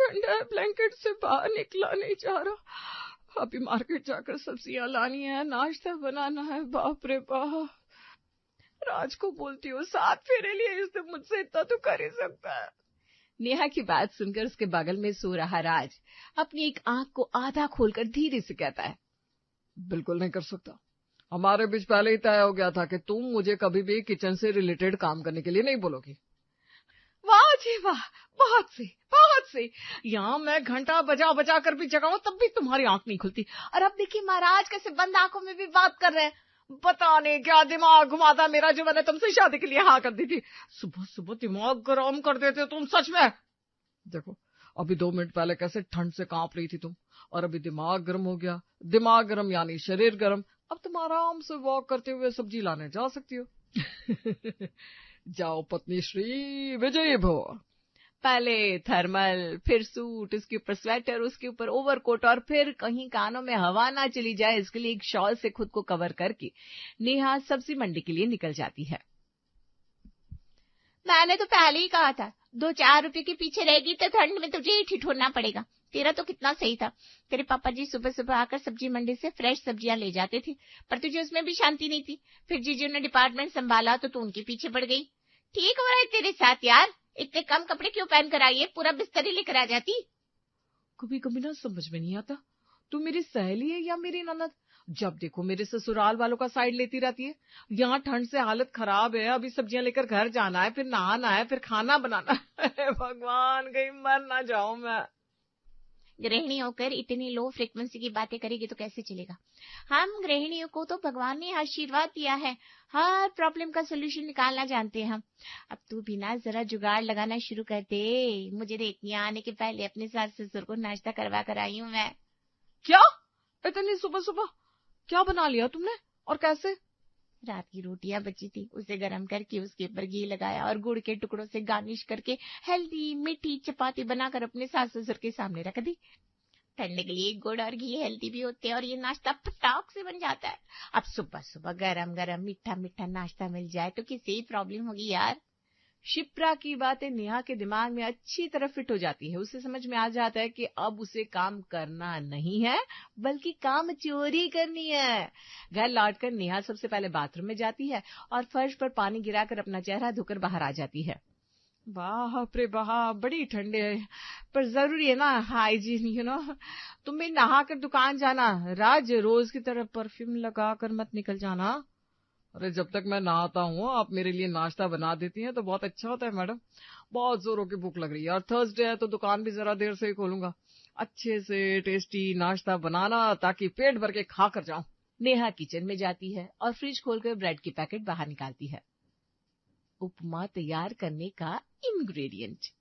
ठंडा है, ब्लैंकेट से बाहर निकला नहीं जा रहा। अभी मार्केट जाकर सब्जियां लानी है, नाश्ता बनाना है। बाप रे बाप, राज को बोलती हूँ 7 फेरे लिए, इसने मुझसे इतना तो कर ही सकता है। नेहा की बात सुनकर उसके बगल में सो रहा राज अपनी एक आंख को आधा खोलकर धीरे से कहता है, बिल्कुल नहीं कर सकता। हमारे बीच पहले ही तय हो गया था कि तुम मुझे कभी भी किचन से रिलेटेड काम करने के लिए नहीं बोलोगी। वाह जी वाह, बहुत से यहाँ मैं घंटा बजा बजा कर भी जगाऊं तब भी तुम्हारी आंख नहीं खुलती। और अब देखिए महाराज कैसे बंद आंखों में भी बात कर रहे हैं। पता नहीं क्या दिमाग घुमाता मेरा, जो मैंने तुमसे शादी के लिए हाँ कर दी थी। सुबह सुबह दिमाग गरम कर देते तुम, सच में। देखो, अभी 2 मिनट पहले कैसे ठंड से कांप रही थी तुम, और अभी दिमाग गर्म हो गया। दिमाग गर्म यानी शरीर गर्म। अब तुम आराम से वॉक करते हुए सब्जी लाने जा सकती हो। जाओ पत्नी श्री, विजयी भव। पहले थर्मल, फिर सूट, उसके ऊपर स्वेटर, उसके ऊपर ओवरकोट, और फिर कहीं कानों में हवा ना चली जाए इसके लिए एक शॉल से खुद को कवर करके नेहा सब्जी मंडी के लिए निकल जाती है। मैंने तो पहले ही कहा था 2-4 रुपए के पीछे रहेगी तो ठंड में तुझे ही ठिठुरना पड़ेगा। तेरा तो कितना सही था, तेरे पापा जी सुबह सुबह आकर सब्जी मंडी से फ्रेश सब्जियां ले जाते थे, पर तुझे उसमें भी शांति नहीं थी। फिर जीजू ने डिपार्टमेंट संभाला तो तू उनके पीछे पड़ गई। ठीक हो रहा है तेरे साथ यार, इतने कम कपड़े क्यों पहन कर आई है, पूरा बिस्तर ही लेकर आ जाती। कभी कभी ना समझ में नहीं आता, तू मेरी सहेली है या मेरी ननद। जब देखो मेरे ससुराल वालों का साइड लेती रहती है। यहाँ ठंड से हालत खराब है, अभी सब्जियां लेकर घर जाना है, फिर नहाना है, फिर खाना बनाना है। भगवान, कहीं मर ना जाऊं मैं। गृहिणी होकर इतनी लो फ्रीक्वेंसी की बातें करेगी तो कैसे चलेगा। हम गृहिणियों को तो भगवान ने आशीर्वाद दिया है, हर प्रॉब्लम का सोल्यूशन निकालना जानते हैं हम। अब तू भी ना जरा जुगाड़ लगाना शुरू कर दे। मुझे देखने आने के पहले अपने सास ससुर को नाश्ता करवा कर आई हूँ मैं। क्या इतनी सुबह सुबह क्या बना लिया तुमने, और कैसे? रात की रोटियां बची थी, उसे गरम करके उसके ऊपर घी लगाया और गुड़ के टुकड़ों से गार्निश करके हेल्दी मीठी चपाती बनाकर अपने सास ससुर के सामने रख दी। ठंड के लिए गुड़ और घी हेल्दी भी होते हैं और ये नाश्ता फटाक से बन जाता है। अब सुबह सुबह गरम गरम मीठा मीठा नाश्ता मिल जाए तो किसी ही प्रॉब्लम होगी यार। शिप्रा की बातें नेहा के दिमाग में अच्छी तरह फिट हो जाती है। उसे समझ में आ जाता है कि अब उसे काम करना नहीं है, बल्कि काम चोरी करनी है। घर लौटकर नेहा सबसे पहले बाथरूम में जाती है और फर्श पर पानी गिराकर अपना चेहरा धोकर बाहर आ जाती है। बाप रे बाप, बड़ी ठंडे है, पर जरूरी है ना हाइजीन, तुम भी नहा कर दुकान जाना। राज, रोज की तरह परफ्यूम लगा कर मत निकल जाना। अरे जब तक मैं नहाता हूँ आप मेरे लिए नाश्ता बना देती हैं तो बहुत अच्छा होता है मैडम। बहुत जोरों की भूख लग रही है, और थर्सडे है तो दुकान भी जरा देर से ही खोलूंगा। अच्छे से टेस्टी नाश्ता बनाना ताकि पेट भर के खा कर जाऊं। नेहा किचन में जाती है और फ्रिज खोलकर ब्रेड की पैकेट बाहर निकालती है। उपमा तैयार करने का इंग्रेडिएंट।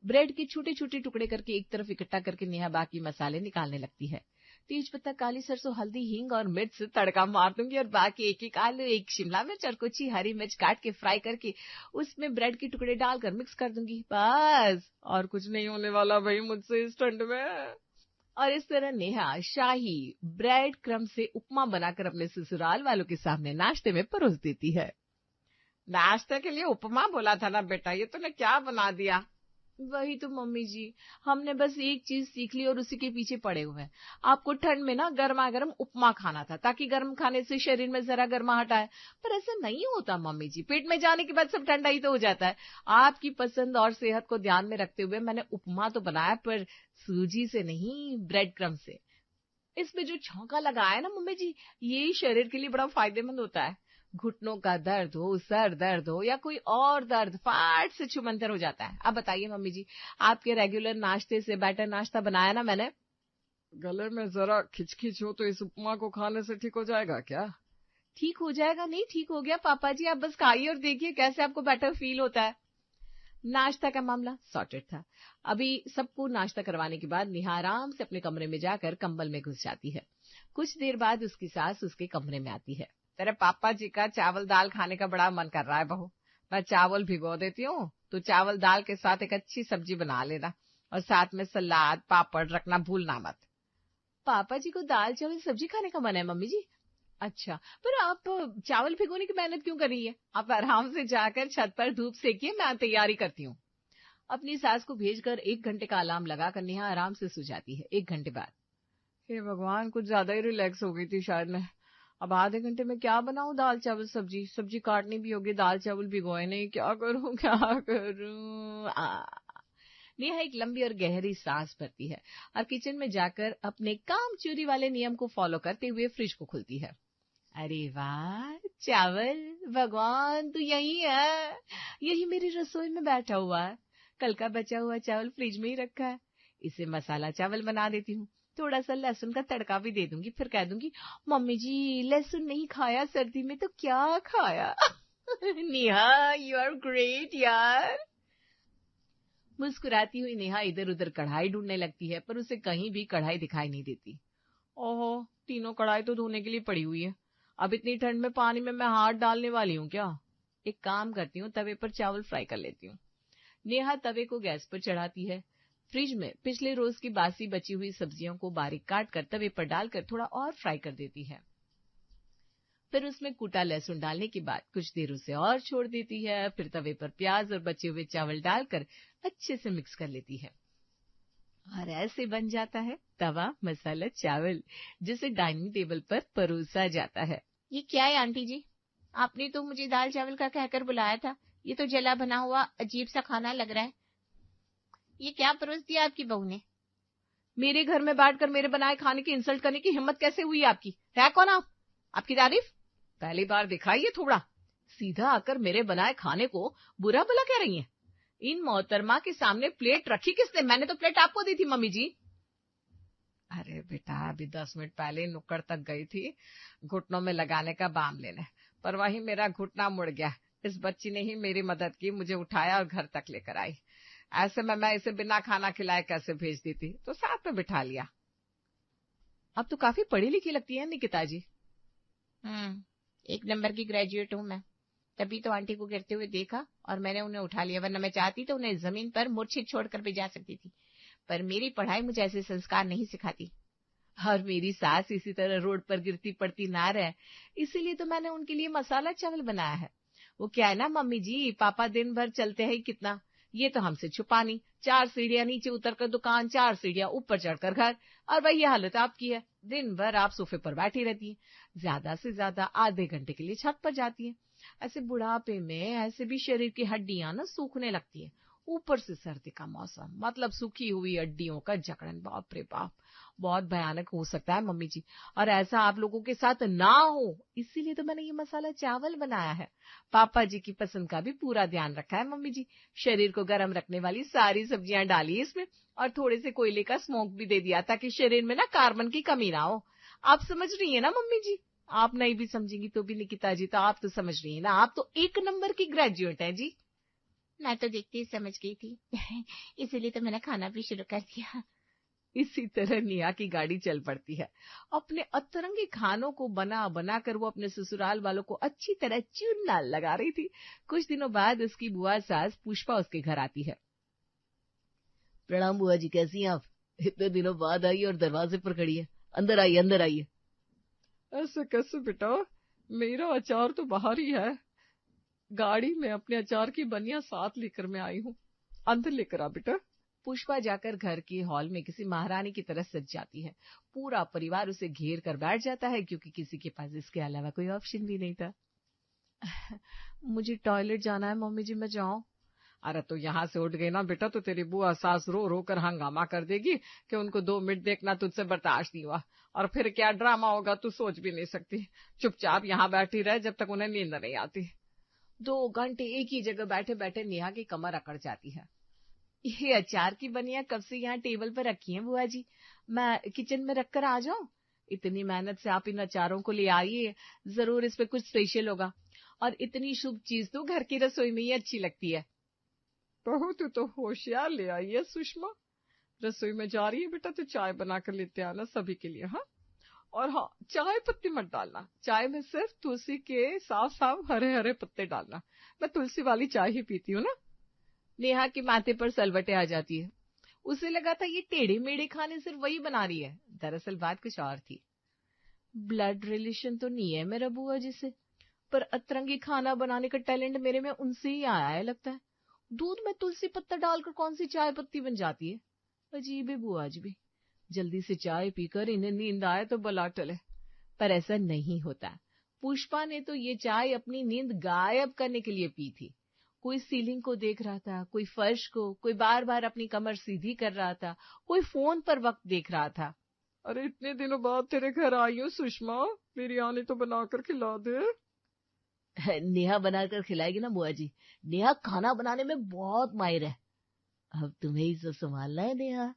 ब्रेड के छोटे छोटे टुकड़े करके एक तरफ इकट्ठा करके नेहा बाकी मसाले निकालने लगती है। तेज पत्ता, काली सरसों, हल्दी, हींग और मिर्च से तड़का मार दूंगी और बाकी एक एक आलू, एक शिमला मिर्च और कुछ ही हरी मिर्च काट के फ्राई करके उसमें ब्रेड के टुकड़े डालकर मिक्स कर दूंगी। बस, और कुछ नहीं होने वाला भाई मुझसे इस ठंड में। और इस तरह नेहा शाही ब्रेड क्रम से उपमा बनाकर अपने ससुराल वालों के सामने नाश्ते में परोस देती है। नाश्ते के लिए उपमा बोला था ना बेटा, ये तूने क्या बना दिया? वही तो मम्मी जी, हमने बस एक चीज सीख ली और उसी के पीछे पड़े हुए हैं। आपको ठंड में ना गर्मा गर्म उपमा खाना था ताकि गर्म खाने से शरीर में जरा गर्माहट आए, पर ऐसा नहीं होता मम्मी जी। पेट में जाने के बाद सब ठंडा ही तो हो जाता है। आपकी पसंद और सेहत को ध्यान में रखते हुए मैंने उपमा तो बनाया, पर सूजी से नहीं, ब्रेड क्रम से। इसमें जो छौंका लगाया ना मम्मी जी, ये शरीर के लिए बड़ा फायदेमंद होता है। घुटनों का दर्द हो, सर दर्द हो या कोई और दर्द, फाट से छुमंतर हो जाता है। अब बताइए मम्मी जी, आपके रेगुलर नाश्ते से बेटर नाश्ता बनाया ना मैंने। गले में जरा खिचखिच हो तो इस उपमा को खाने से ठीक हो जाएगा क्या? ठीक हो जाएगा नहीं, ठीक हो गया पापा जी, आप बस खाइए और देखिए कैसे आपको बेटर फील होता है। नाश्ता का मामला सॉर्टेड था। अभी सबको नाश्ता करवाने के बाद नेहा आराम से अपने कमरे में जाकर कंबल में घुस जाती है। कुछ देर बाद उसकी सास उसके कमरे में आती है। तेरे पापा जी का चावल दाल खाने का बड़ा मन कर रहा है बहू, मैं चावल भिगो देती हूँ, तो चावल दाल के साथ एक अच्छी सब्जी बना लेना, और साथ में सलाद पापड़ रखना भूलना मत। पापा जी को दाल चावल सब्जी खाने का मन है मम्मी जी? अच्छा, पर आप चावल भिगोने की मेहनत क्यों कर रही है? आप आराम से जाकर छत पर धूप सेकिए, मैं तैयारी करती हूँ। अपनी सास को भेजकर 1 घंटे का अलार्म लगाकर नेहा आराम से सो जाती है। 1 घंटे बाद, हे भगवान, कुछ ज्यादा ही रिलैक्स हो गई थी शायद मैं। अब आधे घंटे में क्या बनाऊं? दाल चावल सब्जी, सब्जी काटनी भी होगी, दाल चावल भिगोए नहीं, क्या करूं क्या करूं? नेहा एक लंबी और गहरी सांस भरती है और किचन में जाकर अपने काम चोरी वाले नियम को फॉलो करते हुए फ्रिज को खोलती है। अरे वाह, चावल! भगवान, तू यही है, यही मेरी रसोई में बैठा हुआ है। कल का बचा हुआ चावल फ्रिज में ही रखा है, इसे मसाला चावल बना देती हूँ। थोड़ा सा लहसुन का तड़का भी दे दूंगी, फिर कह दूंगी, मम्मी जी लहसुन नहीं खाया सर्दी में तो क्या खाया? नेहा, यू आर ग्रेट यार। मुस्कुराती हुई नेहा इधर उधर कढ़ाई ढूंढने लगती है, पर उसे कहीं भी कढ़ाई दिखाई नहीं देती। ओहो, तीनों कढ़ाई तो धोने के लिए पड़ी हुई है। अब इतनी ठंड में पानी में मैं हाथ डालने वाली हूँ क्या? एक काम करती हूँ, तवे पर चावल फ्राई कर लेती हूँ। नेहा तवे को गैस पर चढ़ाती है। फ्रिज में पिछले रोज की बासी बची हुई सब्जियों को बारीक काट कर तवे पर डालकर थोड़ा और फ्राई कर देती है। फिर उसमें कूटा लहसुन डालने के बाद कुछ देर उसे और छोड़ देती है। फिर तवे पर प्याज और बचे हुए चावल डालकर अच्छे से मिक्स कर लेती है और ऐसे बन जाता है तवा मसाला चावल, जिसे डाइनिंग टेबल पर परोसा जाता है। ये क्या है आंटी जी? आपने तो मुझे दाल चावल का कहकर बुलाया था, ये तो जला बना हुआ अजीब सा खाना लग रहा है। ये क्या परोस दिया आपकी बहू ने? मेरे घर में बैठकर मेरे बनाए खाने की इंसल्ट करने की हिम्मत कैसे हुई आपकी? है कौन आप? आपकी तारीफ पहली बार दिखाइए थोड़ा। सीधा आकर मेरे बनाए खाने को बुरा भला कह रही हैं। इन मोहतरमा के सामने प्लेट रखी किसने? मैंने तो प्लेट आपको दी थी मम्मी जी। अरे बेटा, अभी 10 मिनट पहले नुक्कड़ तक गई थी घुटनों में लगाने का बाम लेने, पर वहीं मेरा घुटना मुड़ गया। इस बच्ची ने ही मेरी मदद की, मुझे उठाया और घर तक लेकर आई। ऐसे में मैं इसे बिना खाना खिलाए कैसे भेज दी थी, तो साथ में बिठा लिया। अब तो काफी पढ़ी लिखी लगती है निकिता जी। 1 नंबर की ग्रेजुएट हूं मैं, तभी तो आंटी को गिरते हुए देखा और मैंने उन्हें उठा लिया, वरना मैं चाहती तो उन्हें जमीन पर मूर्छित छोड़कर भी जा सकती थी, पर मेरी पढ़ाई मुझे ऐसे संस्कार नहीं सिखाती। और मेरी सास इसी तरह रोड पर गिरती पड़ती ना रहे, इसीलिए तो मैंने उनके लिए मसाला चावल बनाया है। वो क्या है ना मम्मी जी, पापा दिन भर चलते हैं कितना, ये तो हमसे छुपा नहीं। 4 सीढ़ियां नीचे उतरकर दुकान, 4 सीढ़ियां ऊपर चढ़कर घर, और वही हालत आपकी है। दिन भर आप सोफे पर बैठी रहती है, ज्यादा से ज्यादा आधे घंटे के लिए छत पर जाती है। ऐसे बुढ़ापे में ऐसे भी शरीर की हड्डियां ना सूखने लगती है, ऊपर से सर्दी का मौसम, मतलब सूखी हुई हड्डियों का जकड़न। बाप रे बाप, बहुत भयानक हो सकता है मम्मी जी, और ऐसा आप लोगों के साथ ना हो, इसीलिए तो मैंने ये मसाला चावल बनाया है। पापा जी की पसंद का भी पूरा ध्यान रखा है मम्मी जी। शरीर को गर्म रखने वाली सारी सब्जियां डाली इसमें, और थोड़े से कोयले का स्मोक भी दे दिया, ताकि शरीर में ना कार्बन की कमी ना हो। आप समझ रही है ना मम्मी जी? आप नहीं भी समझेंगी तो भी निकिता जी, तो आप तो समझ रही है ना, आप तो 1 नंबर की ग्रेजुएट है जी। मैं तो देखती ही समझ गई थी इसीलिए तो मैंने खाना भी शुरू कर दिया। इसी तरह नेहा की गाड़ी चल पड़ती है। अपने अतरंगी खानों को बना बनाकर वो अपने ससुराल वालों को अच्छी तरह चूना लगा रही थी। कुछ दिनों बाद उसकी बुआ सास पुष्पा उसके घर आती है। प्रणाम बुआ जी, कैसी हैं आप? इतने दिनों बाद आई और दरवाजे पर खड़ी है। अंदर आइए, अंदर आइए। ऐसे कैसे बेटा, मेरा अचार तो बाहर ही है। गाड़ी में अपने अचार की बनिया साथ लेकर मैं आई हूँ, अंदर लेकर आ बेटा। पुष्पा जाकर घर के हॉल में किसी महारानी की तरह सज जाती है। पूरा परिवार उसे घेर कर बैठ जाता है, क्योंकि किसी के पास इसके अलावा कोई ऑप्शन भी नहीं था। मुझे टॉयलेट जाना है मम्मी जी, मैं जाऊं? अरे तो यहाँ से उठ गई ना बेटा तो तेरी बुआ सास रो रो कर हंगामा कर देगी कि उनको 2 मिनट देखना तुझसे बर्दाश्त नहीं हुआ, और फिर क्या ड्रामा होगा तू सोच भी नहीं सकती। चुपचाप यहाँ बैठी रहे जब तक उन्हें नींद नहीं आती। 2 घंटे एक ही जगह बैठे बैठे नेहा की कमर अकड़ जाती है। ये अचार की बनिया कब से यहाँ टेबल पर रखी है बुआ जी? मैं किचन में रखकर आ जाऊं? इतनी मेहनत से आप इन अचारों को ले आइए, जरूर इसमें कुछ स्पेशल होगा, और इतनी शुभ चीज तो घर की रसोई में ही अच्छी लगती है। बहू तू तो होशियार ले आई है सुषमा। रसोई में जा रही है बेटा तो चाय बना कर लेते आना सभी के लिए। हाँ, और हाँ, चाय पत्ती मत डालना, चाय में सिर्फ तुलसी के साफ साफ हरे हरे पत्ते डालना। मैं तुलसी वाली चाय ही पीती हूँ ना। नेहा के माथे पर सलवटें आ जाती है। उसे लगा था ये टेढ़े मेढ़े खाने सिर्फ वही बना रही है, दरअसल बात कुछ और थी। ब्लड रिलेशन तो नहीं है मेरा बुआ जी से, पर अतरंगी खाना बनाने का टैलेंट मेरे में उनसे ही आया है लगता है। दूध में तुलसी पत्ता डालकर कौन सी चाय पत्ती बन जाती है? अजीब है बुआ जी भी। जल्दी से चाय पीकर इन्हें नींद आए तो बला टले। पर ऐसा नहीं होता। पुष्पा ने तो ये चाय अपनी नींद गायब करने के लिए पी थी। कोई सीलिंग को देख रहा था, कोई फर्श को, कोई बार बार अपनी कमर सीधी कर रहा था, कोई फोन पर वक्त देख रहा था। अरे इतने दिनों बाद तेरे घर आई हूँ सुषमा, बिरयानी तो बनाकर खिला दे। नेहा बनाकर खिलाएगी ना बुआ जी। नेहा खाना बनाने में बहुत माहिर है। अब तुम्हें ही सब संभालना है नेहा।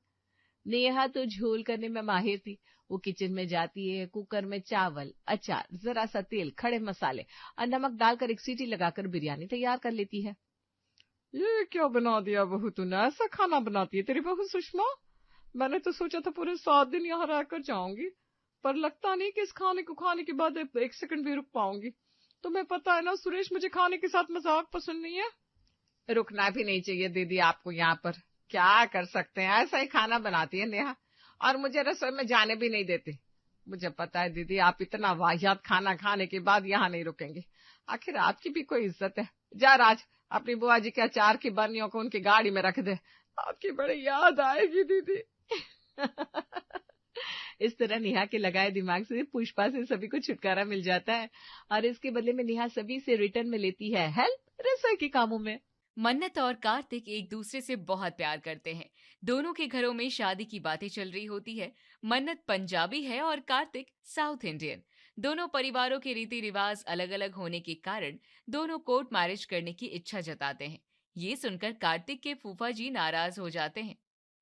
नेहा तो झोल करने में माहिर थी। वो किचन में जाती है, कुकर में चावल, अचार, जरा सा तेल, खड़े मसाले और नमक डालकर एक सीटी लगाकर बिरयानी तैयार कर लेती है। ये क्या बना दिया बहू तूने? ऐसा खाना बनाती है तेरी बहू सुषमा? मैंने तो सोचा था पूरे 7 दिन यहाँ रहकर जाऊंगी, पर लगता नहीं कि इस खाने को खाने के बाद 1 सेकंड भी रुक पाऊंगी। तुम्हें पता है ना सुरेश, मुझे खाने के साथ मजाक पसंद नहीं है। रुकना भी नहीं चाहिए दीदी आपको यहाँ पर। क्या कर सकते हैं, ऐसा ही खाना बनाती है नेहा, और मुझे रसोई में जाने भी नहीं देती। मुझे पता है दीदी, आप इतना वाहियात खाना खाने के बाद यहाँ नहीं रुकेंगे। आखिर आपकी भी कोई इज्जत है। जा राज, अपनी बुआ जी के अचार की बर्नियों को उनकी गाड़ी में रख दे, आपकी बड़ी याद आएगी दीदी। इस तरह नेहा के लगाए दिमाग से पुष्पा से सभी को छुटकारा मिल जाता है, और इसके बदले में नेहा सभी से रिटर्न में लेती है हेल्प रसोई के कामों में। मन्नत और कार्तिक एक दूसरे से बहुत प्यार करते हैं। दोनों के घरों में शादी की बातें चल रही होती है। मन्नत पंजाबी है और कार्तिक साउथ इंडियन। दोनों परिवारों के रीति रिवाज अलग अलग होने के कारण दोनों कोर्ट मैरिज करने की इच्छा जताते हैं। ये सुनकर कार्तिक के फूफा जी नाराज हो जाते हैं।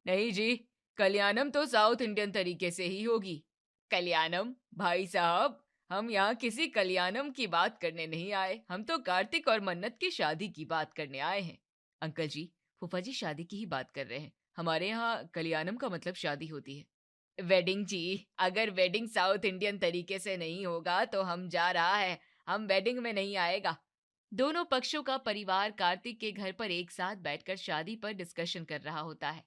नहीं जी, कल्याणम तो साउथ इंडियन तरीके से ही होगी। कल्याणम? भाई साहब, हम यहाँ किसी कल्याणम की बात करने नहीं आए, हम तो कार्तिक और मन्नत की शादी की बात करने आए हैं। अंकल जी, फूफा जी शादी की ही बात कर रहे हैं। हमारे यहाँ कल्याणम का मतलब शादी होती है। वेडिंग जी, अगर वेडिंग साउथ इंडियन तरीके से नहीं होगा तो हम जा रहा है, हम वेडिंग में नहीं आएगा। दोनों पक्षों का परिवार कार्तिक के घर पर एक साथ बैठकर शादी पर डिस्कशन कर रहा होता है।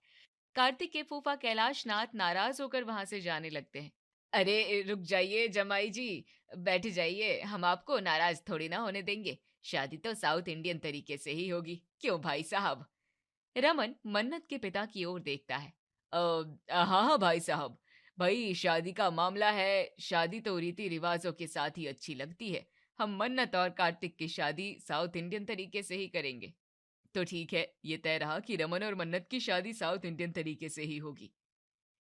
कार्तिक के फूफा कैलाश नाथ नाराज होकर वहां से जाने लगते हैं। अरे रुक जाइए जमाई जी, बैठ जाइए, हम आपको नाराज थोड़ी ना होने देंगे। शादी तो साउथ इंडियन तरीके से ही होगी, क्यों भाई साहब? रमन मन्नत के पिता की ओर देखता है। हाँ भाई साहब, भाई शादी का मामला है, शादी तो रीति रिवाजों के साथ ही अच्छी लगती है। हम मन्नत और कार्तिक की शादी साउथ इंडियन तरीके से ही करेंगे। तो ठीक है, ये तय रहा कि रमन और मन्नत की शादी साउथ इंडियन तरीके से ही होगी।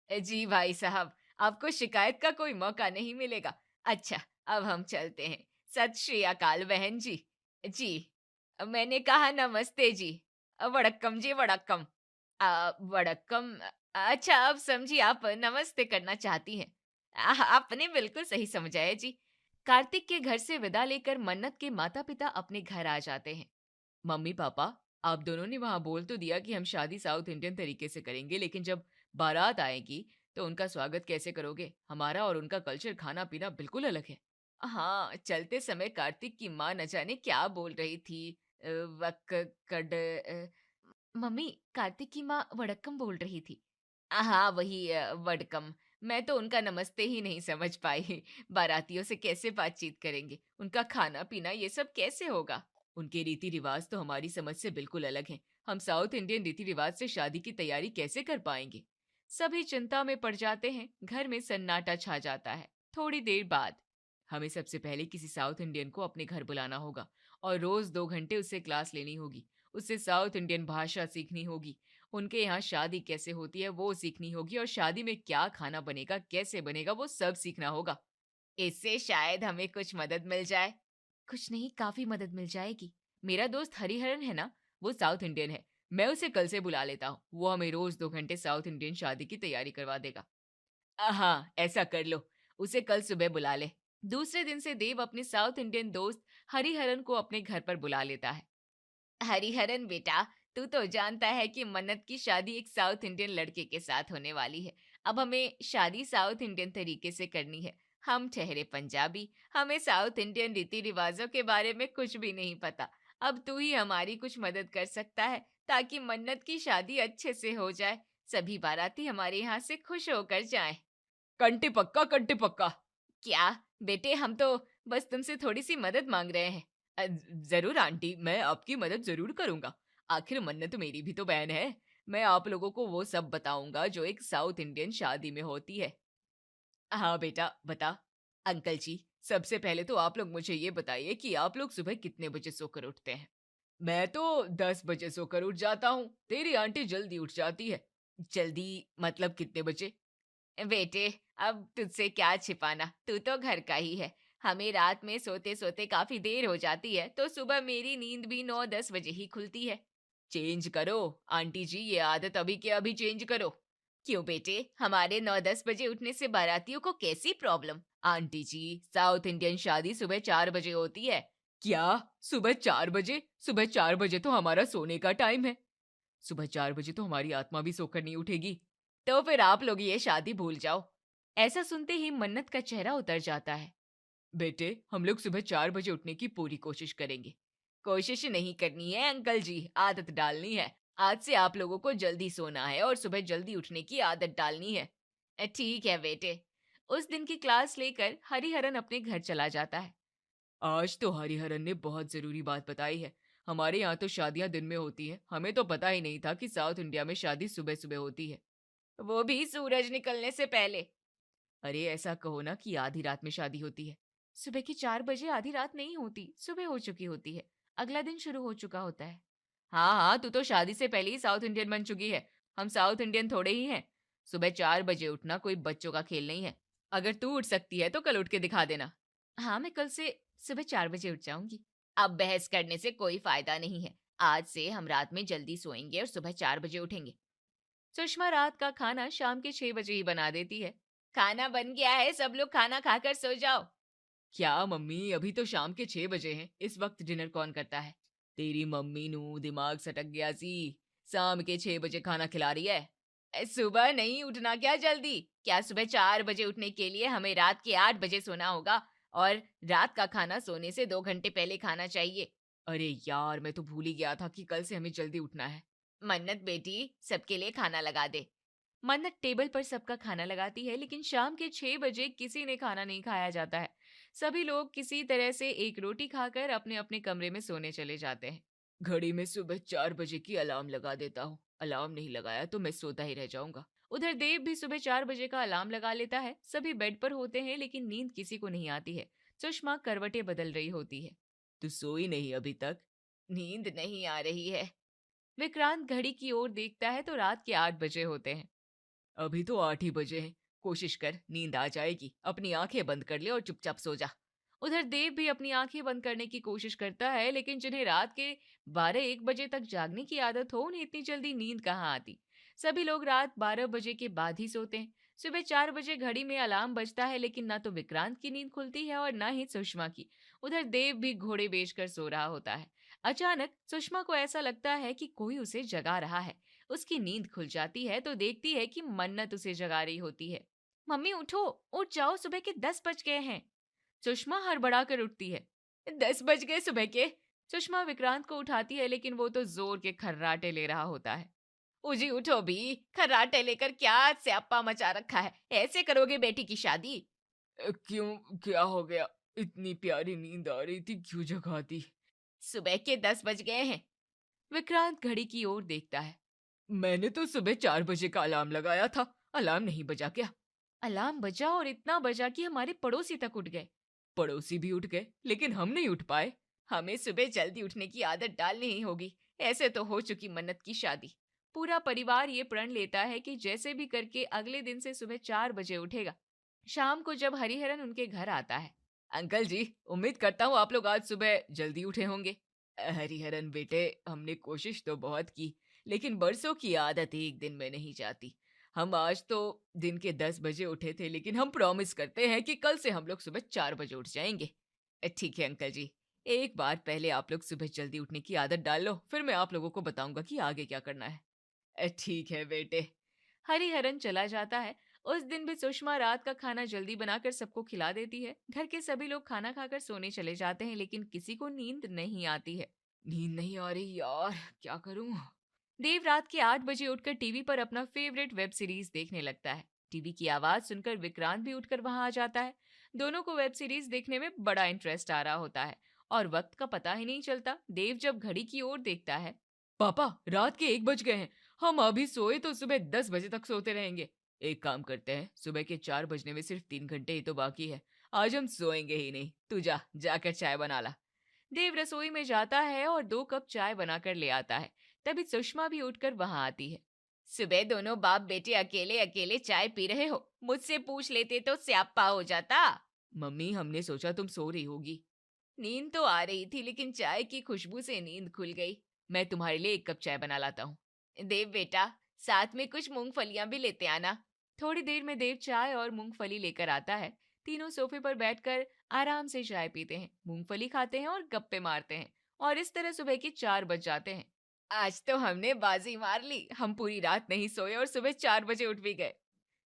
जी भाई साहब, आपको शिकायत का कोई मौका नहीं मिलेगा। अच्छा, अब हम चलते हैं। सत श्री अकाल बहन जी। जी, मैंने कहा नमस्ते जी। वड़क्कम जी, वड़क्कम। वड़क्कम? अच्छा, अब समझी, आप नमस्ते करना चाहती हैं। आपने बिल्कुल सही समझा है जी। कार्तिक के घर से विदा लेकर मन्नत के माता पिता अपने घर आ जाते हैं। मम्मी पापा, आप दोनों ने वहां बोल तो दिया कि हम शादी साउथ इंडियन तरीके से करेंगे, लेकिन जब बारात आएगी तो उनका स्वागत कैसे करोगे? हमारा और उनका कल्चर, खाना पीना बिल्कुल अलग है। हाँ, चलते समय कार्तिक की माँ न जाने क्या बोल रही थी। मम्मी, कार्तिक की माँ वड़क्कम बोल रही थी। हाँ, वही वड़कम। मैं तो उनका नमस्ते ही नहीं समझ पाई। बारातियों से कैसे बातचीत करेंगे? उनका खाना पीना ये सब कैसे होगा? उनके रीति रिवाज तो हमारी समझ से बिल्कुल अलग हैं। हम साउथ इंडियन रीति रिवाज से शादी की तैयारी कैसे कर पाएंगे? सभी चिंता में पड़ जाते हैं। घर में सन्नाटा छा जाता है। थोड़ी देर बाद हमें सबसे पहले किसी साउथ इंडियन को अपने घर बुलाना होगा और रोज 2 घंटे उससे क्लास लेनी होगी। उससे साउथ इंडियन भाषा सीखनी होगी, उनके यहाँ शादी कैसे होती है वो सीखनी होगी, और शादी में क्या खाना बनेगा, कैसे बनेगा, वो सब सीखना होगा। इससे शायद हमें कुछ मदद मिल जाए। कुछ नहीं, काफी मदद मिल जाएगी। मेरा दोस्त हरिहरन है ना, वो साउथ इंडियन है। मैं उसे कल से बुला लेता हूँ। वो हमें रोज 2 घंटे साउथ इंडियन शादी की तैयारी करवा देगा। हाँ, ऐसा कर लो, उसे कल सुबह बुला ले। दूसरे दिन से देव अपने साउथ इंडियन दोस्त हरिहरन को अपने घर पर बुला लेता है। हरिहरन बेटा, तू तो जानता है कि मन्नत की शादी एक साउथ इंडियन लड़के के साथ होने वाली है। अब हमें शादी साउथ इंडियन तरीके से करनी है। हम ठहरे पंजाबी, हमें साउथ इंडियन रीति रिवाजों के बारे में कुछ भी नहीं पता। अब तू ही हमारी कुछ मदद कर सकता है ताकि मन्नत की शादी अच्छे से हो जाए, सभी बाराती हमारे यहाँ से खुश होकर जाएं। कंटी पक्का, कंटी पक्का। क्या बेटे, हम तो बस तुमसे थोड़ी सी मदद मांग रहे हैं। जरूर आंटी, मैं आपकी मदद जरूर करूंगा। आखिर मन्नत मेरी भी तो बहन है। मैं आप लोगों को वो सब बताऊंगा जो एक साउथ इंडियन शादी में होती है। हाँ बेटा बता। अंकल जी, सबसे पहले तो आप लोग मुझे ये बताइए कि आप लोग सुबह कितने बजे सोकर उठते हैं। मैं तो 10 बजे सोकर उठ जाता हूँ। तेरी आंटी जल्दी उठ जाती है। जल्दी मतलब कितने बजे? बेटे, अब तुझसे क्या छिपाना, तू तो घर का ही है। हमें रात में सोते सोते काफी देर हो जाती है, तो सुबह मेरी नींद भी 9-10 बजे ही खुलती है। चेंज करो आंटी जी, ये आदत अभी के अभी चेंज करो। क्यों बेटे, हमारे 9-10 बजे उठने से बारातियों को कैसी प्रॉब्लम? आंटी जी, साउथ इंडियन शादी सुबह 4 बजे होती है। क्या? सुबह 4 बजे? सुबह 4 बजे तो हमारा सोने का टाइम है। सुबह 4 बजे तो हमारी आत्मा भी सोकर नहीं उठेगी। तो फिर आप लोग ये शादी भूल जाओ। ऐसा सुनते ही मन्नत का चेहरा उतर जाता है। बेटे, हम लोग सुबह 4 बजे उठने की पूरी कोशिश करेंगे। कोशिश नहीं करनी है अंकल जी, आदत डालनी है। आज से आप लोगों को जल्दी सोना है और सुबह जल्दी उठने की आदत डालनी है। ठीक है बेटे। उस दिन की क्लास लेकर हरिहरन अपने घर चला जाता है। आज तो हरिहरन ने बहुत जरूरी बात बताई है। हमारे यहाँ तो शादियां दिन में होती है। हमें तो पता ही नहीं था कि साउथ इंडिया में शादी सुबह सुबह होती है, वो भी सूरज निकलने से पहले। अरे ऐसा कहो ना कि आधी रात में शादी होती है। सुबह की 4 बजे आधी रात नहीं होती, सुबह हो चुकी होती है। अगला दिन शुरू हो चुका होता है। हाँ हाँ, तू तो शादी से पहले ही साउथ इंडियन बन चुकी है। हम साउथ इंडियन थोड़े ही हैं। सुबह 4 बजे उठना कोई बच्चों का खेल नहीं है। अगर तू उठ सकती है तो कल उठ के दिखा देना। हाँ, मैं कल से सुबह 4 बजे उठ जाऊंगी। अब बहस करने से कोई फायदा नहीं है। आज से हम रात में जल्दी सोएंगे और सुबह 4 बजे उठेंगे। सुषमा रात का खाना शाम के 6 बजे ही बना देती है। खाना बन गया है, सब लोग खाना खाकर सो जाओ। क्या मम्मी, अभी तो शाम के 6 बजे हैं। इस वक्त डिनर कौन करता है? तेरी मम्मी नू दिमाग सटक गया सी। शाम के 6 बजे खाना खिला रही है। सुबह नहीं उठना क्या जल्दी? क्या सुबह 4 बजे उठने के लिए हमें रात के 8 बजे सोना होगा? और रात का खाना सोने से 2 घंटे पहले खाना चाहिए। अरे यार, मैं तो भूल ही गया था कि कल से हमें जल्दी उठना है। मन्नत बेटी, सबके लिए खाना लगा दे। मन्नत टेबल पर सबका खाना लगाती है, लेकिन शाम के 6 बजे किसी ने खाना नहीं खाया जाता है। सभी लोग किसी तरह से एक रोटी खाकर अपने अपने कमरे में सोने चले जाते हैं। घड़ी में सुबह 4 बजे की अलार्म लगा देता हूँ। अलार्म नहीं लगाया तो मैं सोता ही रह जाऊंगा। उधर देव भी सुबह 4 बजे का अलार्म लगा लेता है। सभी बेड पर होते हैं, लेकिन नींद किसी को नहीं आती है। सुषमा करवटें बदल रही होती है। तू सोई नहीं अभी तक? नींद नहीं आ रही है। विक्रांत घड़ी की ओर देखता है तो रात के 8 बजे होते हैं। अभी तो 8 ही बजे हैं। कोशिश कर, नींद आ जाएगी। अपनी आंखें बंद कर ले और चुपचाप सो जा। उधर देव भी अपनी आंखें बंद करने की कोशिश करता है, लेकिन जिन्हें रात के 12-1 बजे तक जागने की आदत हो, उन्हें इतनी जल्दी नींद कहाँ आती। सभी लोग रात 12 बजे के बाद ही सोते हैं। सुबह 4 बजे घड़ी में अलार्म बजता है, लेकिन ना तो विक्रांत की नींद खुलती है और ना ही सुषमा की। उधर देव भी घोड़े बेचकर सो रहा होता है। अचानक सुषमा को ऐसा लगता है कि कोई उसे जगा रहा है। उसकी नींद खुल जाती है तो देखती है कि मन्नत उसे जगा रही होती है। मम्मी उठो, उठ जाओ, सुबह के 10 बज गए हैं। सुषमा हड़बड़ा कर उठती है। 10 बज गए सुबह के? सुषमा विक्रांत को उठाती है, लेकिन वो तो जोर के खर्राटे ले रहा होता है। उजी उठो भी, खर्राटे लेकर क्या स्यापा मचा रखा है? ऐसे करोगे बेटी की शादी? क्यों, क्या हो गया? इतनी प्यारी नींद आ रही थी, क्यों जगा दी? सुबह के 10 बज गए हैं। विक्रांत घड़ी की ओर देखता है। मैंने तो सुबह 4 बजे का अलार्म लगाया था। अलार्म नहीं बजा क्या? अलार्म बजा और इतना बजा कि हमारे पड़ोसी तक उठ गए। पड़ोसी भी उठ गए, लेकिन हम नहीं उठ पाए। हमें सुबह जल्दी उठने की आदत डालनी ही होगी। ऐसे तो हो चुकी मन्नत की शादी। पूरा परिवार ये प्रण लेता है कि जैसे भी करके अगले दिन से सुबह 4 बजे उठेगा। शाम को जब हरिहरन उनके घर आता है। अंकल जी, उम्मीद करता हूँ आप लोग आज सुबह जल्दी उठे होंगे। हरिहरन बेटे, हमने कोशिश तो बहुत की, लेकिन बरसों की आदत एक दिन में नहीं जाती। हम आज तो दिन के 10 बजे उठे थे, लेकिन हम प्रॉमिस करते हैं कि कल से हम लोग सुबह 4 बजे उठ जाएंगे। ठीक है अंकल जी, एक बार पहले आप लोग सुबह जल्दी उठने की आदत डाल लो, फिर मैं आप लोगों को बताऊंगा कि आगे क्या करना है। ठीक है बेटे। हरिहरन चला जाता है। उस दिन भी सुषमा रात का खाना जल्दी बनाकर सबको खिला देती है। घर के सभी लोग खाना खाकर सोने चले जाते हैं, लेकिन किसी को नींद नहीं आती है। नींद नहीं आ रही यार, क्या करूं? देव रात के 8 बजे उठकर टीवी पर अपना फेवरेट वेब सीरीज देखने लगता है। टीवी की आवाज सुनकर विक्रांत भी उठकर वहां आ जाता है। दोनों को वेब सीरीज देखने में बड़ा इंटरेस्ट आ रहा होता है और वक्त का पता ही नहीं चलता। देव जब घड़ी की ओर देखता है। पापा रात के 1 बज गए हैं, हम अभी सोए तो सुबह 10 बजे तक सोते रहेंगे। एक काम करते हैं, सुबह के 4 बजने में सिर्फ 3 घंटे ही तो बाकी है, आज हम सोएंगे ही नहीं। तू जाकर चाय बना ला। देव रसोई में जाता है और 2 कप चाय बनाकर ले आता है। तभी सुषमा भी उठकर वहां आती है। सुबह दोनों बाप बेटे अकेले अकेले चाय पी रहे हो, मुझसे पूछ लेते तो स्यापा हो जाता। मम्मी हमने सोचा तुम सो रही होगी। नींद तो आ रही थी लेकिन चाय की खुशबू से नींद खुल गई। मैं तुम्हारे लिए 1 कप चाय बना लाता हूँ। देव बेटा, साथ में कुछ मूंगफलियां भी लेते आना। थोड़ी देर में देव चाय और मूंगफली लेकर आता है। तीनों सोफे पर बैठकर आराम से चाय पीते हैं, मूंगफली खाते हैं और गप्पे मारते हैं, और इस तरह सुबह के 4 बज जाते हैं। आज तो हमने बाजी मार ली, हम पूरी रात नहीं सोए और सुबह 4 बजे उठ भी गए।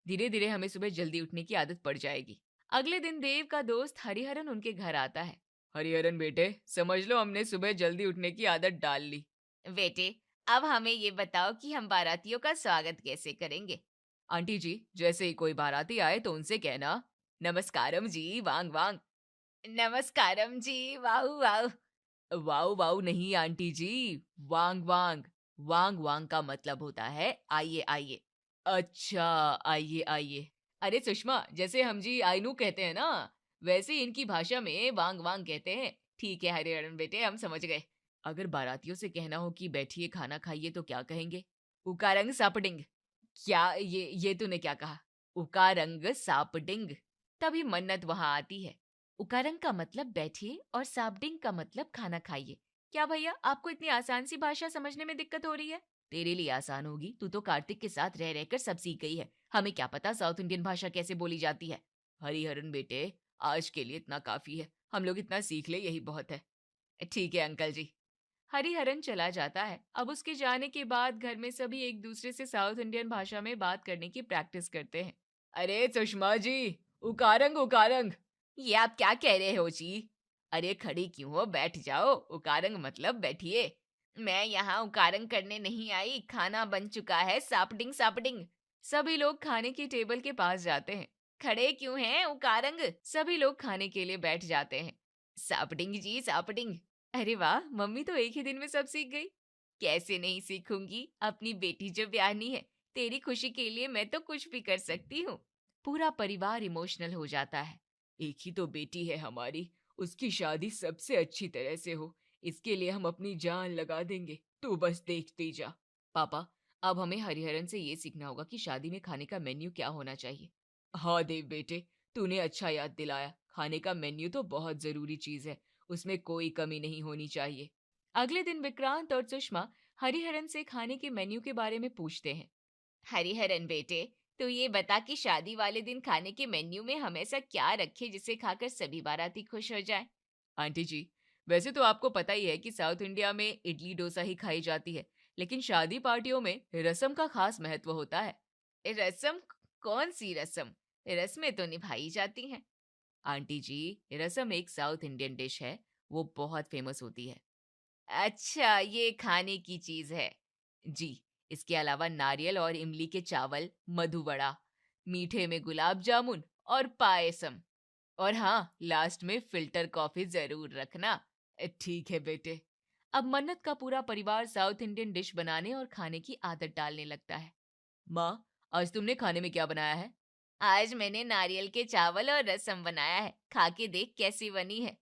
धीरे धीरे हमें सुबह जल्दी उठने की आदत पड़ जाएगी। अगले दिन देव का दोस्त हरिहरन उनके घर आता है। हरिहरन बेटे, समझ लो हमने सुबह जल्दी उठने की आदत डाल ली। बेटे, अब हमें ये बताओ कि हम बारातियों का स्वागत कैसे करेंगे। आंटी जी, जैसे ही कोई बाराती आए तो उनसे कहना, नमस्कारम जी, वांग वांग। नमस्कारम जी, वाहू वाहू। वाऊ वाऊ नहीं आंटी जी, वांग वांग। वांग वांग का मतलब होता है आइए आइए। अच्छा, आइए आइए। अरे सुषमा, जैसे हम जी आइनू कहते हैं ना, वैसे इनकी भाषा में वांग वांग कहते हैं। ठीक है हरिहरन बेटे, हम समझ गए। अगर बारातियों से कहना हो कि बैठिए खाना खाइए तो क्या कहेंगे? उकारंग सापडिंग। क्या ये तूने क्या कहा? उकारंग सापडिंग। तभी मन्नत वहां आती है। उकारंग का मतलब बैठिए और सापडिंग का मतलब खाना खाइए। क्या भैया, आपको इतनी आसान सी भाषा समझने में दिक्कत हो रही है? तेरे लिए आसान होगी, तू तो कार्तिक के साथ रह रहकर सब सीख गई है। हमें क्या पता साउथ इंडियन भाषा कैसे बोली जाती है। हरिहरन बेटे, आज के लिए इतना काफी है, हम लोग इतना सीख ले, यही बहुत है। ठीक है अंकल जी। हरिहरन चला जाता है। अब उसके जाने के बाद घर में सभी एक दूसरे से साउथ इंडियन भाषा में बात करने की प्रैक्टिस करते हैं। अरे सुषमा जी, उकारंग उकारंग। ये आप क्या कह रहे हो जी? अरे खड़ी क्यों हो, बैठ जाओ। उकारंग मतलब बैठिए। मैं यहाँ उकारंग करने नहीं आई, खाना बन चुका है, सापडिंग सापडिंग। सभी लोग खाने की टेबल के पास जाते हैं। खड़े क्यों हैं उकारंग? सभी लोग खाने के लिए बैठ जाते हैं। सापडिंग जी सापडिंग। अरे वाह, मम्मी तो एक ही दिन में सब सीख गई। कैसे नहीं सीखूंगी, अपनी बेटी जो ब्याहनी है, तेरी खुशी के लिए मैं तो कुछ भी कर सकती हूँ। पूरा परिवार इमोशनल हो जाता है। एक ही तो बेटी है हमारी, उसकी शादी सबसे अच्छी तरह से हो, इसके लिए हम अपनी जान लगा देंगे, तू बस देखती जा। पापा, अब हमें हरिहरन से ये सीखना होगा कि शादी में खाने का मेन्यू क्या होना चाहिए। हाँ देव बेटे, तूने अच्छा याद दिलाया। खाने का मेन्यू तो बहुत जरूरी चीज है, उसमें कोई कमी नहीं होनी चाहिए। अगले दिन विक्रांत और सुषमा हरिहरन से खाने के मेन्यू के बारे में पूछते हैं। हरिहरन बेटे, तो ये बता कि शादी वाले दिन खाने के मेन्यू में हम ऐसा क्या रखें जिसे खाकर सभी बाराती खुश हो जाएं? आंटी जी, वैसे तो आपको पता ही है कि साउथ इंडिया में इडली डोसा ही खाई जाती है, लेकिन शादी पार्टियों में रसम का खास महत्व होता है। रसम? कौन सी रसम? रस्में तो निभाई जाती हैं। आंटी जी, रसम एक साउथ इंडियन डिश है, वो बहुत फेमस होती है। अच्छा, ये खाने की चीज है। जी, इसके अलावा नारियल और इमली के चावल, मधु वड़ा, मीठे में गुलाब जामुन और पायसम, और हाँ, लास्ट में फिल्टर कॉफी जरूर रखना। ठीक है बेटे। अब मन्नत का पूरा परिवार साउथ इंडियन डिश बनाने और खाने की आदत डालने लगता है। माँ, आज तुमने खाने में क्या बनाया है? आज मैंने नारियल के चावल और रसम बनाया है, खा के देख कैसी बनी है।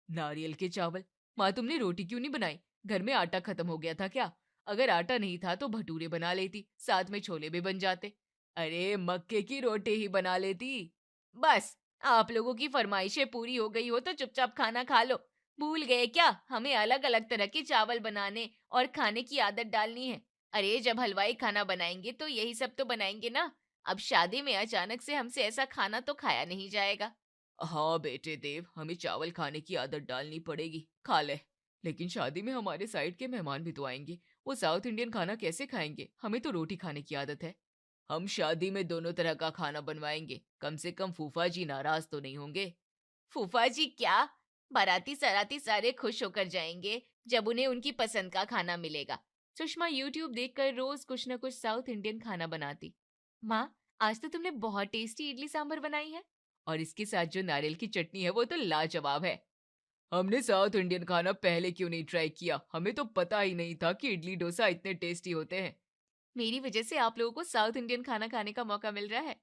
नारियल के चावल? माँ, तुमने रोटी क्यों नहीं बनाई? घर में आटा खत्म हो गया था क्या? अगर आटा नहीं था तो भटूरे बना लेती, साथ में छोले भी बन जाते। अरे मक्के की रोटी ही बना लेती। बस, आप लोगों की फरमाइशें पूरी हो गई हो तो चुपचाप खाना खा लो। भूल गए क्या, हमें अलग अलग तरह के चावल बनाने और खाने की आदत डालनी है। अरे जब हलवाई खाना बनाएंगे तो यही सब तो बनाएंगे ना। अब शादी में अचानक से हमसे ऐसा खाना तो खाया नहीं जाएगा। हाँ बेटे देव, हमें चावल खाने की आदत डालनी पड़ेगी, खा ले। लेकिन शादी में हमारे साइड के मेहमान भी तो आएंगे, वो साउथ इंडियन खाना कैसे खाएंगे? हमें तो रोटी खाने की आदत है। हम शादी में दोनों तरह का खाना बनवाएंगे, कम से कम फूफा जी नाराज तो नहीं होंगे। फूफा जी क्या? बाराती सराती सारे खुश होकर जाएंगे जब उन्हें उनकी पसंद का खाना मिलेगा। सुषमा यूट्यूब देखकर रोज कुछ न कुछ साउथ इंडियन खाना बनाती। माँ, आज तो तुमने बहुत टेस्टी इडली सांभर बनाई है, और इसके साथ जो नारियल की चटनी है वो तो लाजवाब है। हमने साउथ इंडियन खाना पहले क्यों नहीं ट्राई किया? हमें तो पता ही नहीं था कि इडली डोसा इतने टेस्टी होते हैं। मेरी वजह से आप लोगों को साउथ इंडियन खाना खाने का मौका मिल रहा है।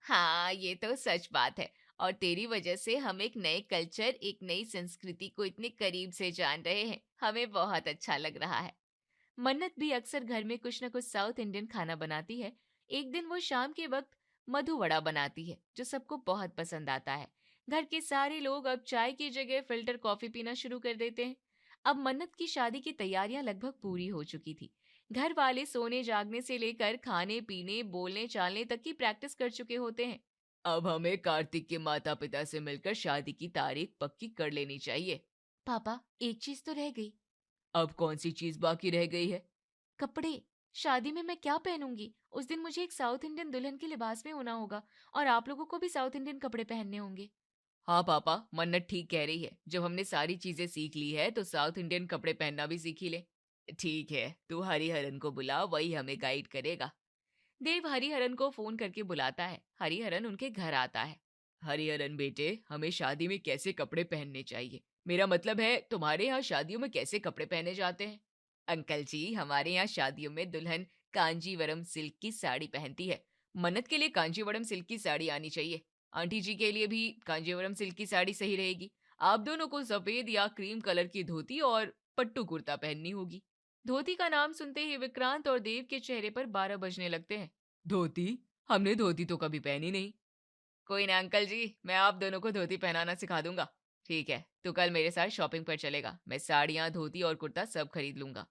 हाँ, ये तो सच बात है। और तेरी वजह से हम एक नए कल्चर, एक नई संस्कृति को इतने करीब से जान रहे हैं। हमें बहुत अच्छा लग रहा है। मन्नत भी अक्सर घर में कुछ न कुछ साउथ इंडियन खाना बनाती है। एक दिन वो शाम के वक्त मधु वड़ा बनाती है, जो सबको बहुत पसंद आता है। घर के सारे लोग अब चाय की जगह फिल्टर कॉफी पीना शुरू कर देते हैं। अब मन्नत की शादी की तैयारियां लगभग पूरी हो चुकी थी। घर वाले सोने जागने से लेकर खाने पीने बोलने चालने तक की प्रैक्टिस कर चुके होते हैं। अब हमें कार्तिक के माता पिता से मिलकर शादी की तारीख पक्की कर लेनी चाहिए। पापा, एक चीज तो रह गई। अब कौन सी चीज बाकी रह गई है? कपड़े। शादी में मैं क्या पहनूंगी? उस दिन मुझे एक साउथ इंडियन दुल्हन के लिबास में होना होगा और आप लोगों को भी साउथ इंडियन कपड़े पहनने होंगे। हाँ पापा, मन्नत ठीक कह रही है। जब हमने सारी चीजें सीख ली है तो साउथ इंडियन कपड़े पहनना भी सीख ही ले। ठीक है, तू हरिहरन को बुला, वही हमें गाइड करेगा। देव हरिहरन को फोन करके बुलाता है। हरिहरन उनके घर आता है। हरिहरन बेटे, हमें शादी में कैसे कपड़े पहनने चाहिए? मेरा मतलब है, तुम्हारे यहाँ शादियों में कैसे कपड़े पहने जाते हैं? अंकल जी, हमारे यहाँ शादियों में दुल्हन कांजीवरम सिल्क की साड़ी पहनती है। मन्नत के लिए कांजीवरम सिल्क की साड़ी आनी चाहिए। आंटी जी के लिए भी कांजीवरम सिल्क की साड़ी सही रहेगी। आप दोनों को सफेद या क्रीम कलर की धोती और पट्टू कुर्ता पहननी होगी। धोती का नाम सुनते ही विक्रांत और देव के चेहरे पर 12 बजने लगते हैं। धोती? हमने धोती तो कभी पहनी नहीं। कोई ना अंकल जी, मैं आप दोनों को धोती पहनाना सिखा दूंगा। ठीक है, तो कल मेरे साथ शॉपिंग पर चलेगा। मैं साड़ियाँ, धोती और कुर्ता सब खरीद लूंगा।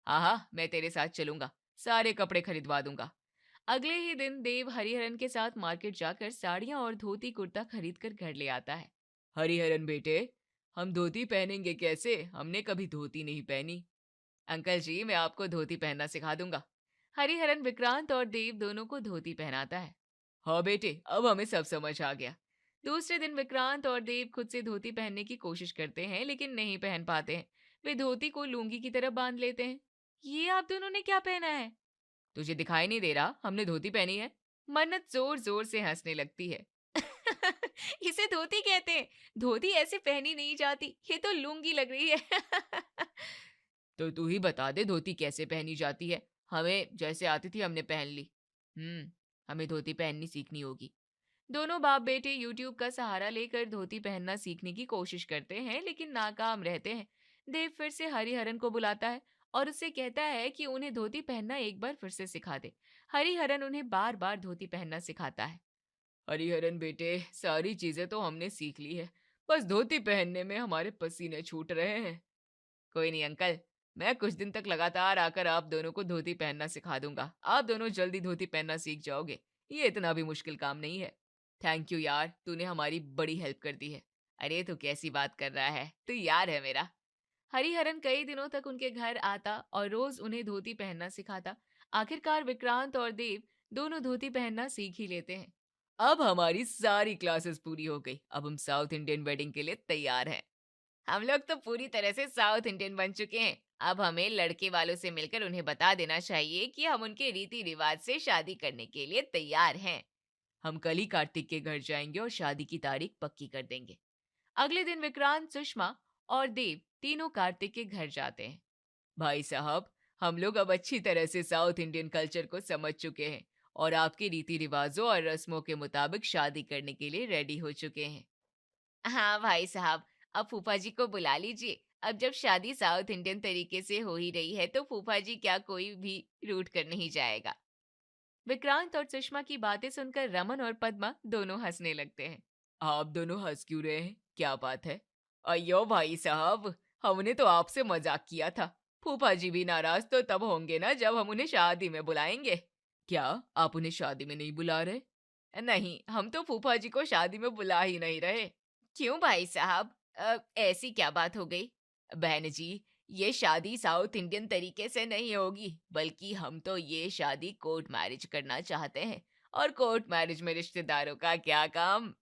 हाँ, मैं तेरे साथ चलूंगा, सारे कपड़े खरीदवा दूंगा। अगले ही दिन देव हरिहरन के साथ मार्केट जाकर साड़ियाँ और धोती कुर्ता खरीद कर घर ले आता है। हरिहरन बेटे, हम धोती पहनेंगे कैसे? हमने कभी धोती नहीं पहनी। अंकल जी, मैं आपको धोती पहनना सिखा दूंगा। हरिहरन विक्रांत और देव दोनों को धोती पहनाता है। हाँ बेटे, अब हमें सब समझ आ गया। दूसरे दिन विक्रांत और देव खुद से धोती पहनने की कोशिश करते हैं, लेकिन नहीं पहन पाते हैं। वे धोती को लुंगी की तरह बांध लेते हैं। ये आप दोनों ने क्या पहना है? तुझे दिखाई नहीं दे रहा? हमने धोती पहनी है। मन्नत जोर जोर से हंसने लगती है। इसे धोती कहते हैं। धोती ऐसे पहनी नहीं जाती, ये तो लुंगी लग रही है। तो तू ही बता दे, धोती कैसे पहनी जाती है? हमें जैसे आती थी हमने पहन ली। हमें धोती पहननी सीखनी होगी। दोनों बाप बेटे यूट्यूब का सहारा लेकर धोती पहनना सीखने की कोशिश करते हैं, लेकिन नाकाम रहते हैं। देव फिर से हरिहरन को बुलाता है और उससे कहता है कि उन्हें धोती पहनना एक बार फिर से सिखा दे। हरिहरन उन्हें बार बार धोती पहनना सिखाता है। हरिहरन बेटे, सारी चीजें तो हमने सीख ली है, बस धोती पहनने में हमारे पसीने छूट रहे हैं। कोई नहीं अंकल, मैं कुछ दिन तक लगातार आकर आप दोनों को धोती पहनना सिखा दूंगा। आप दोनों जल्दी धोती पहनना सीख जाओगे। ये इतना भी मुश्किल काम नहीं है। थैंक यू यार, तूने हमारी बड़ी हेल्प कर दी है। अरे तू कैसी बात कर रहा है, तू यार है मेरा। हरिहरन कई दिनों तक उनके घर आता और रोज उन्हें धोती पहनना सिखाता। आखिरकार विक्रांत और देव दोनों धोती पहनना सीख ही लेते हैं। अब हमारी सारी क्लासेस पूरी हो गई। अब हम साउथ इंडियन वेडिंग के लिए तैयार हैं। हम लोग तो पूरी तरह से साउथ इंडियन बन चुके हैं। अब हमें लड़के वालों से मिलकर उन्हें बता देना चाहिए कि हम उनके रीति रिवाज से शादी करने के लिए तैयार हैं। हम कल ही कार्तिक के घर जाएंगे और शादी की तारीख पक्की कर देंगे। अगले दिन विक्रांत, सुषमा और देव तीनों कार्तिक के घर जाते हैं। भाई साहब, हम लोग अब अच्छी तरह से साउथ इंडियन कल्चर को समझ चुके हैं और आपके रीति रिवाजों और रस्मों के मुताबिक शादी करने के लिए रेडी हो चुके हैं। हाँ भाई साहब, अब फूफा जी को बुला लीजिए। अब जब शादी साउथ इंडियन तरीके से हो ही रही है तो फूफा जी क्या कोई भी रूठ कर नहीं जाएगा। विक्रांत और सुषमा की बातें सुनकर रमन और पद्मा दोनों हंसने लगते हैं। आप दोनों हंस क्यों रहे हैं? क्या बात है? अयो भाई साहब, हमने तो आपसे मजाक किया था। फूफा जी भी नाराज तो तब होंगे ना जब हम उन्हें शादी में बुलाएंगे। क्या आप उन्हें शादी में नहीं बुला रहे? नहीं, हम तो फूफा जी को शादी में बुला ही नहीं रहे। क्यों भाई साहब, ऐसी क्या बात हो गई? बहन जी, ये शादी साउथ इंडियन तरीके से नहीं होगी, बल्कि हम तो ये शादी कोर्ट मैरिज करना चाहते हैं। और कोर्ट मैरिज में रिश्तेदारों का क्या काम?